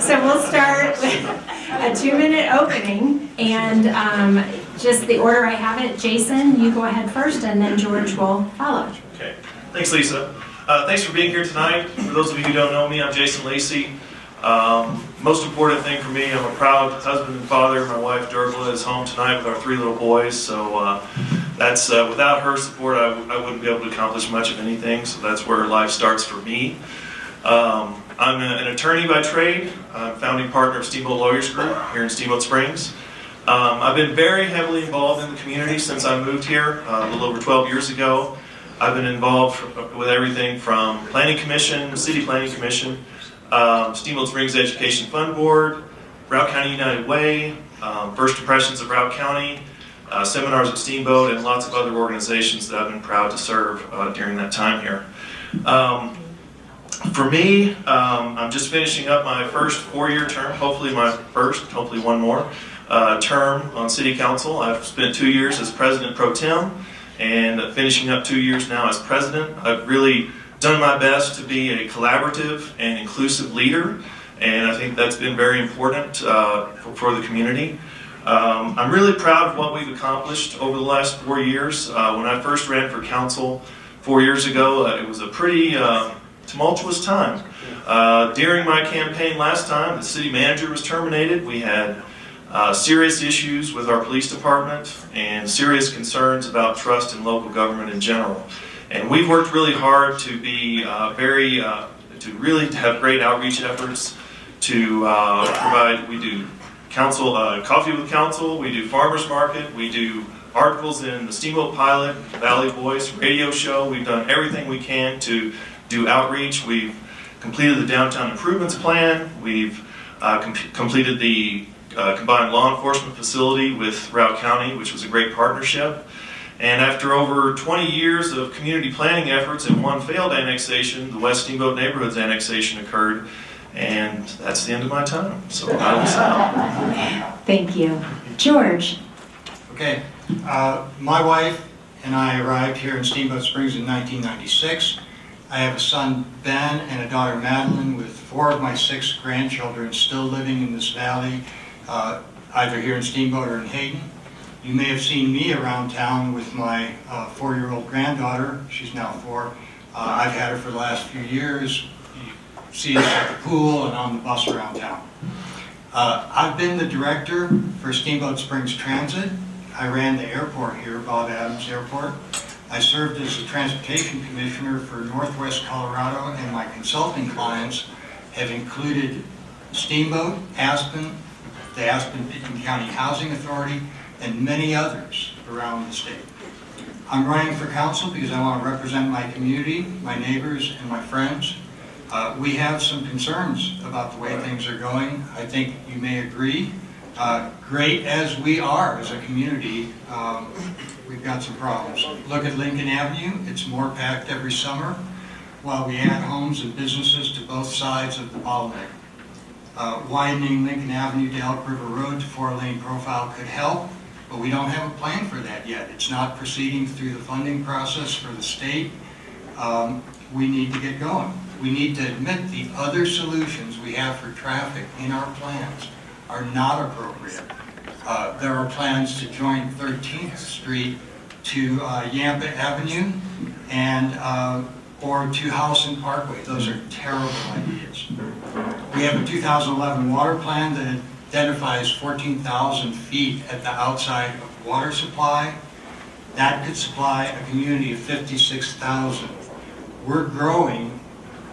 So we'll start with a 2-minute opening, and just the order I have it, Jason, you go ahead first, and then George will follow. Okay. Thanks, Lisa. Thanks for being here tonight. For those of you who don't know me, I'm Jason Lacey. Most important thing for me, I'm a proud husband and father. My wife, Dervla, is home tonight with our 3 little boys, so that's without her support, I wouldn't be able to accomplish much of anything, so that's where life starts for me. I'm an attorney by trade. I'm founding partner of Steamboat Lawyers Group here in Steamboat Springs. I've been very heavily involved in the community since I moved here a little over 12 years ago. I've been involved with everything from Planning Commission, City Planning Commission, Steamboat Springs Education Fund Board, Routt County United Way, First Impressions of Routt County, seminars at Steamboat, and lots of other organizations that I've been proud to serve during that time here. For me, I'm just finishing up my first 4-year term, hopefully one more, term on City Council. I've spent 2 years as President Pro Tem and finishing up 2 years now as President. I've really done my best to be a collaborative and inclusive leader, and I think that's been very important for the community. I'm really proud of what we've accomplished over the last 4 years. When I first ran for council 4 years ago, it was a pretty tumultuous time. During my campaign last time, the city manager was terminated. We had serious issues with our police department and serious concerns about trust in local government in general. And we've worked really hard to be to really have great outreach efforts to provide. We do council coffee with council. We do farmers market. We do articles in the Steamboat Pilot, Valley Voice radio show. We've done everything we can to do outreach. We've completed the downtown improvements plan. We've completed the combined law enforcement facility with Routt County, which was a great partnership. And after over 20 years of community planning efforts and one failed annexation, the West Steamboat Neighborhoods annexation occurred, and that's the end of my time. So I will stop. Thank you. George. Okay, my wife and I arrived here in Steamboat Springs in 1996. I have a son, Ben, and a daughter, Madeline, with 4 of my 6 grandchildren still living in this valley, either here in Steamboat or in Hayden. You may have seen me around town with my 4-year-old granddaughter. She's now 4. I've had her for the last few years. You see us at the pool and on the bus around town. I've been the director for Steamboat Springs Transit. I ran the airport here, Bob Adams Airport. I served as the Transportation Commissioner for Northwest Colorado, and my consulting clients have included Steamboat, Aspen, the Aspen-Pitkin County Housing Authority, and many others around the state. I'm running for council because I want to represent my community, my neighbors, and my friends. We have some concerns about the way things are going. I think you may agree. Great as we are as a community, we've got some problems. Look at Lincoln Avenue. It's more packed every summer, while we add homes and businesses to both sides of the bottleneck. Widening Lincoln Avenue to Elk River Road to 4-lane profile could help, but we don't have a plan for that yet. It's not proceeding through the funding process for the state. We need to get going. We need to admit the other solutions we have for traffic in our plans are not appropriate. There are plans to join 13th Street to Yampa Avenue and or to Howson Parkway. Those are terrible ideas. We have a 2011 water plan that identifies 14,000 feet at the outside of water supply. That could supply a community of 56,000. We're growing,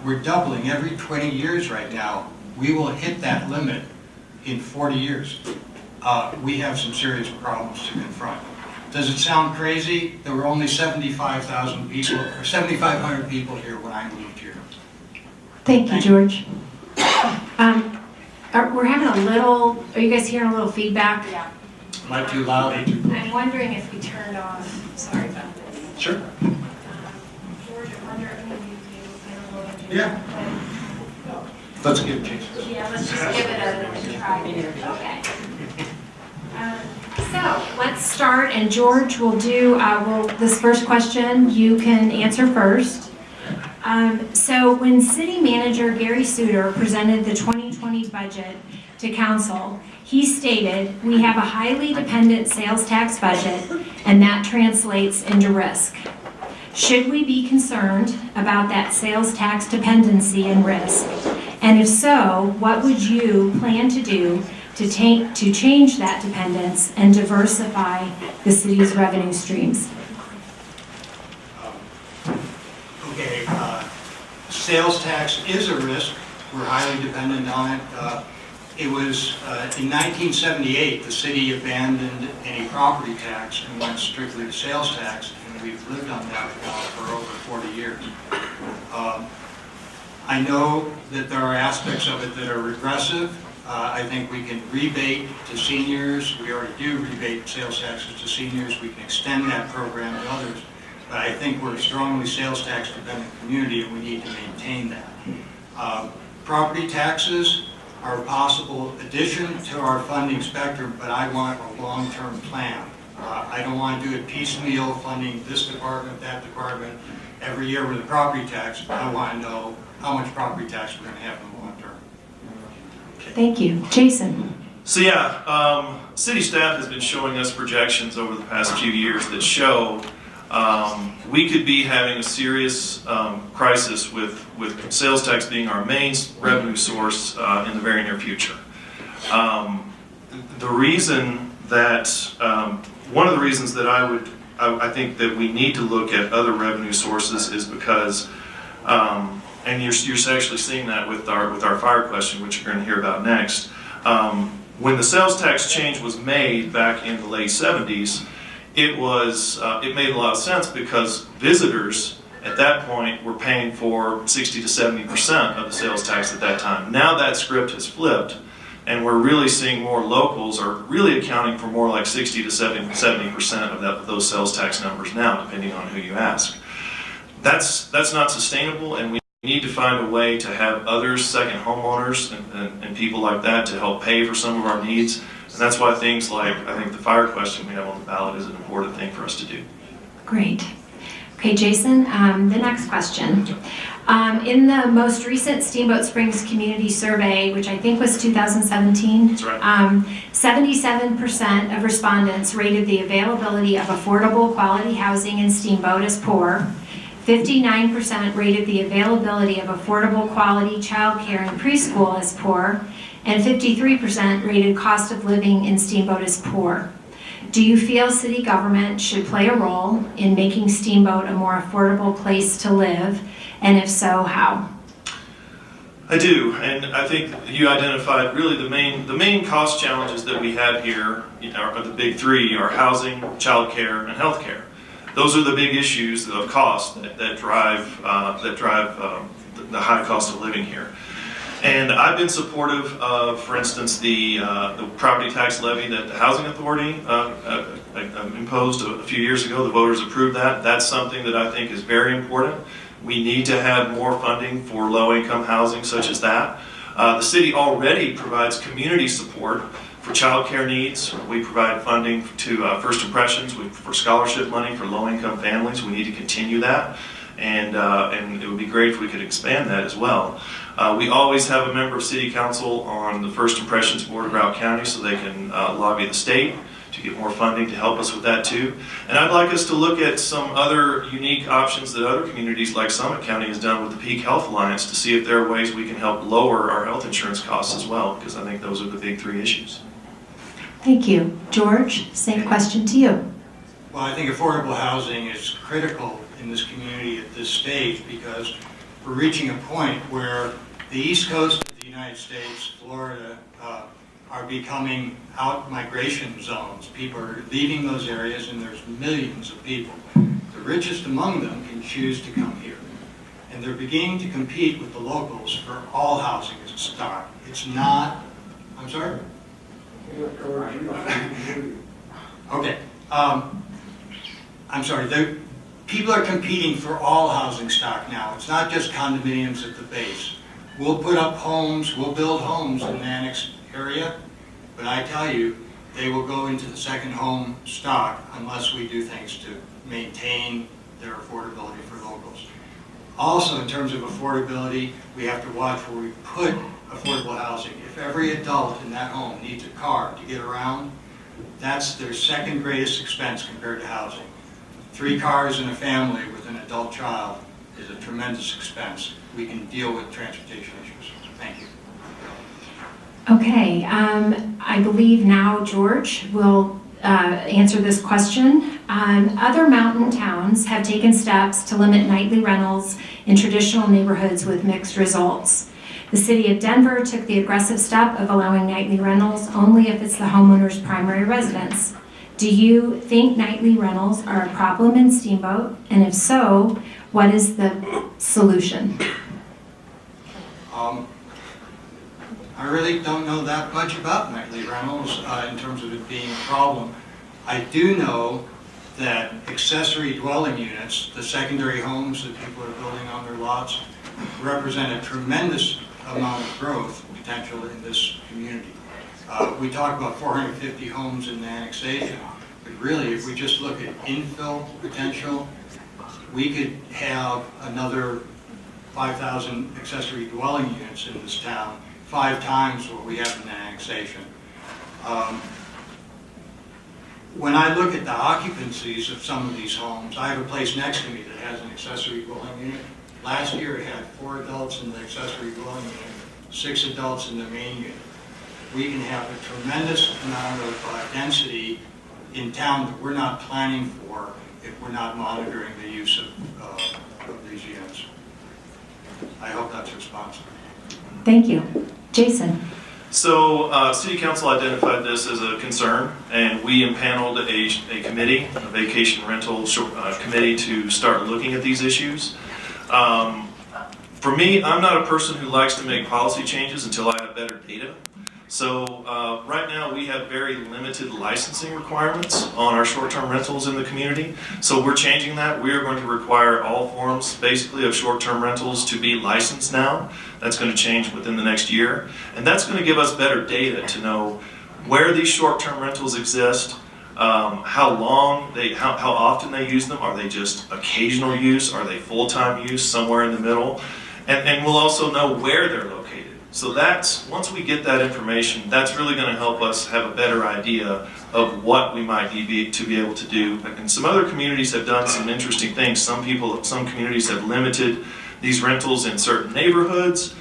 we're doubling every 20 years right now. We will hit that limit in 40 years. We have some serious problems to confront. Does it sound crazy? There were only 75,000 people, or 7,500 people here when I moved here. Thank you, George. We're having a little, are you guys hearing a little feedback? Yeah. Am I too loud? I'm wondering if we turned off, sorry about this. Sure. George, I wonder if maybe you'd be able to Yeah. Let's give it a chance. Yeah, let's just give it a try. Okay. So let's start, and George will do this first question. You can answer first. So when City Manager Gary Suter presented the 2020 budget to council, he stated, "We have a highly dependent sales tax budget, and that translates into risk. Should we be concerned about that sales tax dependency and risk? And if so, what would you plan to do to change that dependence and diversify the city's revenue streams?" Okay, sales tax is a risk. We're highly dependent on it. It was in 1978, the city abandoned any property tax and went strictly to sales tax, and we've lived on that now for over 40 years. I know that there are aspects of it that are regressive. I think we can rebate to seniors. We already do rebate sales taxes to seniors. We can extend that program to others. But I think we're a strongly sales tax dependent community, and we need to maintain that. Property taxes are a possible addition to our funding spectrum, but I want a long-term plan. I don't want to do it piecemeal, funding this department, that department, every year with a property tax. I want to know how much property tax we're going to have in the long term. Thank you. Jason? So city staff has been showing us projections over the past few years that show we could be having a serious crisis with sales tax being our main revenue source in the very near future. The reason that, one of the reasons that I think that we need to look at other revenue sources is because, and you're actually seeing that with our fire question, which you're going to hear about next. When the sales tax change was made back in the late 70s, it made a lot of sense because visitors at that point were paying for 60 to 70% of the sales tax at that time. Now that script has flipped, and we're really seeing more locals are really accounting for more like 60 to 70% of those sales tax numbers now, depending on who you ask. That's not sustainable, and we need to find a way to have others, second homeowners and people like that, to help pay for some of our needs. And that's why things like, I think the fire question we have on the ballot is an important thing for us to do. Great. Okay, Jason, the next question. In the most recent Steamboat Springs Community Survey, which I think was 2017, That's right. 77% of respondents rated the availability of affordable quality housing in Steamboat as poor. 59% rated the availability of affordable quality childcare and preschool as poor, and 53% rated cost of living in Steamboat as poor. Do you feel city government should play a role in making Steamboat a more affordable place to live? And if so, how? I do, and I think you identified really the main cost challenges that we have here are the big three: are housing, childcare, and healthcare. Those are the big issues of cost that drive the high cost of living here. And I've been supportive of, for instance, the property tax levy that the Housing Authority imposed a few years ago. The voters approved that. That's something that I think is very important. We need to have more funding for low-income housing such as that. The city already provides community support for child care needs. We provide funding to First Impressions for scholarship money for low-income families. We need to continue that, and it would be great if we could expand that as well. We always have a member of City Council on the First Impressions Board of Broward County, so they can lobby the state to get more funding to help us with that too. And I'd like us to look at some other unique options that other communities like Summit County has done with the Peak Health Alliance to see if there are ways we can help lower our health insurance costs as well, because I think those are the big three issues. Thank you. George, same question to you. Well, I think affordable housing is critical in this community at this stage because we're reaching a point where the East Coast of the United States, Florida, are becoming out-migration zones. People are leaving those areas, and there's millions of people. The richest among them can choose to come here. And they're beginning to compete with the locals for all housing stock. It's not, I'm sorry? Okay. I'm sorry. People are competing for all housing stock now. It's not just condominiums at the base. We'll put up homes, we'll build homes in the annexed area, but I tell you, they will go into the second home stock unless we do things to maintain their affordability for locals. Also, in terms of affordability, we have to watch where we put affordable housing. If every adult in that home needs a car to get around, that's their second greatest expense compared to housing. 3 cars in a family with an adult child is a tremendous expense. We can deal with transportation issues. Thank you. Okay, I believe now George will answer this question. Other mountain towns have taken steps to limit nightly rentals in traditional neighborhoods with mixed results. The city of Denver took the aggressive step of allowing nightly rentals only if it's the homeowner's primary residence. Do you think nightly rentals are a problem in Steamboat? And if so, what is the solution? I really don't know that much about nightly rentals in terms of it being a problem. I do know that accessory dwelling units, the secondary homes that people are building on their lots, represent a tremendous amount of growth potential in this community. We talk about 450 homes in the annexation, but really if we just look at infill potential, we could have another 5,000 accessory dwelling units in this town, 5 times what we have in the annexation. When I look at the occupancies of some of these homes, I have a place next to me that has an accessory dwelling unit. Last year it had 4 adults in the accessory dwelling unit, 6 adults in the main unit. We can have a tremendous amount of density in town that we're not planning for if we're not monitoring the use of these units. I hope that's responsive. Thank you. Jason? So City Council identified this as a concern, and we impaneled a committee, a vacation rental committee, to start looking at these issues. For me, I'm not a person who likes to make policy changes until I have better data. So right now we have very limited licensing requirements on our short-term rentals in the community. So we're changing that. We are going to require all forms basically of short-term rentals to be licensed now. That's going to change within the next year. And that's going to give us better data to know where these short-term rentals exist, how often they use them. Are they just occasional use? Are they full-time use, somewhere in the middle? And we'll also know where they're located. So once we get that information, that's really going to help us have a better idea of what we might need to be able to do. And some other communities have done some interesting things. Some communities have limited these rentals in certain neighborhoods,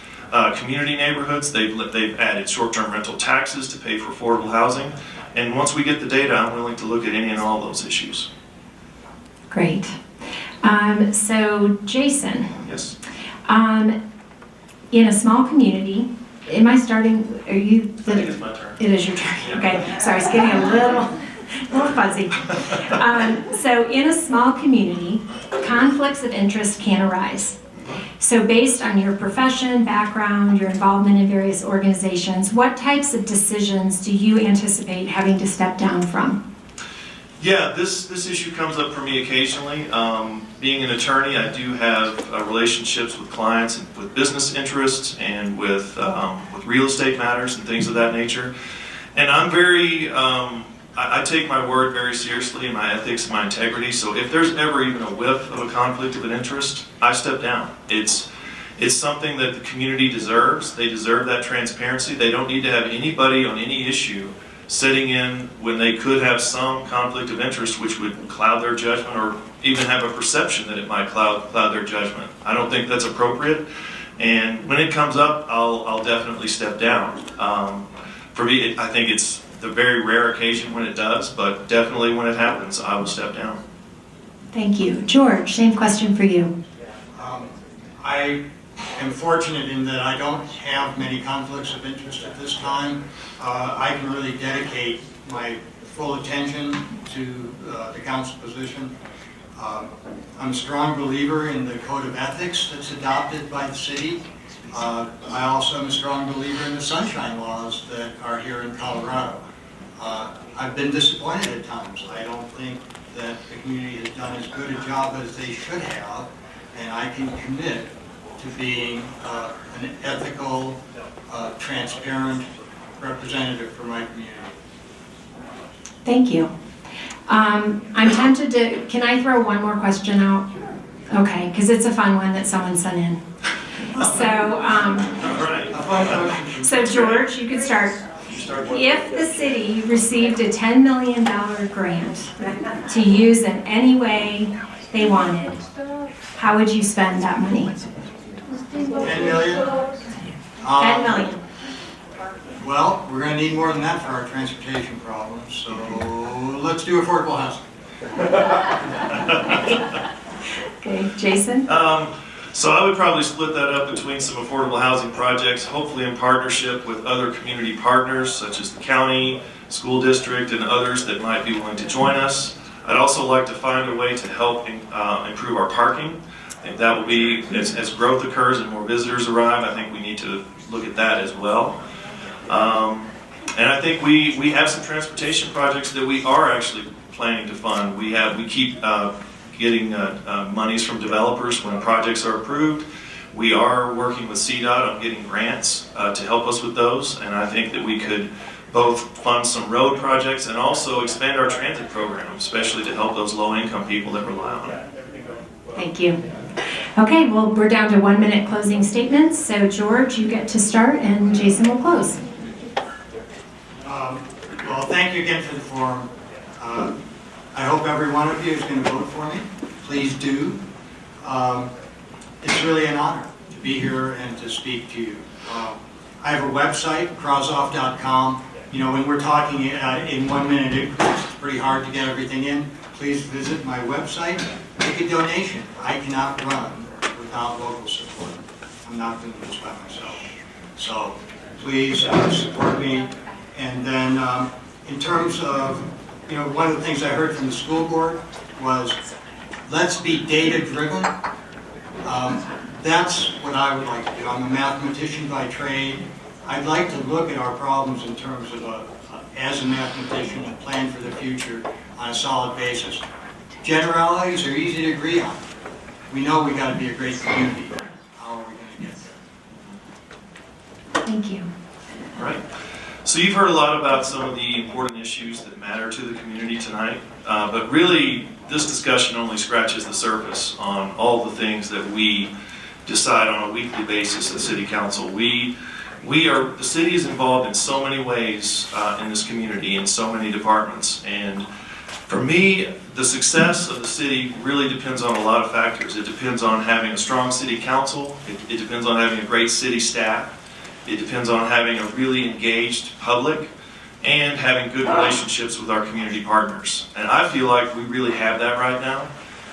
community neighborhoods. They've added short-term rental taxes to pay for affordable housing. And once we get the data, I'm willing to look at any and all those issues. Great. So Jason? Yes. In a small community, am I starting, are you? I think it's my turn. It is your turn, okay. Sorry, it's getting a little fuzzy. So in a small community, conflicts of interest can arise. So based on your profession, background, your involvement in various organizations, what types of decisions do you anticipate having to step down from? Yeah, this issue comes up for me occasionally. Being an attorney, I do have relationships with clients and with business interests and with real estate matters and things of that nature. And I'm very, I take my word very seriously and my ethics and my integrity. So if there's ever even a whiff of a conflict of an interest, I step down. It's something that the community deserves. They deserve that transparency. They don't need to have anybody on any issue sitting in when they could have some conflict of interest which would cloud their judgment or even have a perception that it might cloud their judgment. I don't think that's appropriate. And when it comes up, I'll definitely step down. For me, I think it's the very rare occasion when it does, but definitely when it happens, I will step down. Thank you. George, same question for you. I am fortunate in that I don't have many conflicts of interest at this time. I can really dedicate my full attention to the council position. I'm a strong believer in the code of ethics that's adopted by the city. I also am a strong believer in the sunshine laws that are here in Colorado. I've been disappointed at times. I don't think that the community has done as good a job as they should have, and I can commit to being an ethical, transparent representative for my community. Thank you. I'm tempted to, can I throw one more question out? Okay, because it's a fun one that someone sent in. So, All right. A fun question. so George, you could start. You start. If the city received a $10 million grant to use in any way they wanted, how would you spend that money? 10 million? 10 million. Well, we're going to need more than that for our transportation problems, so let's do affordable housing. Okay, Jason? So I would probably split that up between some affordable housing projects, hopefully in partnership with other community partners such as the county, school district, and others that might be willing to join us. I'd also like to find a way to help improve our parking. I think that will be, as growth occurs and more visitors arrive, I think we need to look at that as well. And I think we have some transportation projects that we are actually planning to fund. We keep getting monies from developers when projects are approved. We are working with CDOT on getting grants to help us with those, and I think that we could both fund some road projects and also expand our transit program, especially to help those low-income people that rely on it. Thank you. Okay, well, we're down to 1 minute closing statements. So George, you get to start and Jason will close. Well, thank you again for the forum. I hope every one of you is going to vote for me. Please do. It's really an honor to be here and to speak to you. I have a website, krozoff.com. You know, when we're talking in 1 minute increments, it's pretty hard to get everything in. Please visit my website, make a donation. I cannot run without local support. I'm not going to do this by myself. So please support me. And then in terms of, you know, one of the things I heard from the school board was, let's be data-driven. That's what I would like to do. I'm a mathematician by trade. I'd like to look at our problems in terms of, as a mathematician, and plan for the future on a solid basis. Generalities are easy to agree on. We know we got to be a great community. How are we going to get there? Thank you. Right. So you've heard a lot about some of the important issues that matter to the community tonight, but really this discussion only scratches the surface on all the things that we decide on a weekly basis at City Council. The city is involved in so many ways in this community, in so many departments, and for me, the success of the city really depends on a lot of factors. It depends on having a strong city council, it depends on having a great city staff, it depends on having a really engaged public, and having good relationships with our community partners. And I feel like we really have that right now.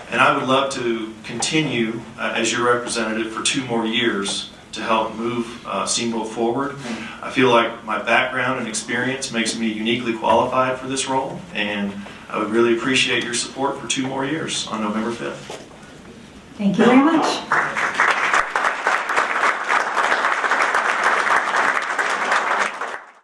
And I would love to continue as your representative for 2 more years to help move Steamboat forward. I feel like my background and experience makes me uniquely qualified for this role. And I would really appreciate your support for 2 more years on November 5th. Thank you very much.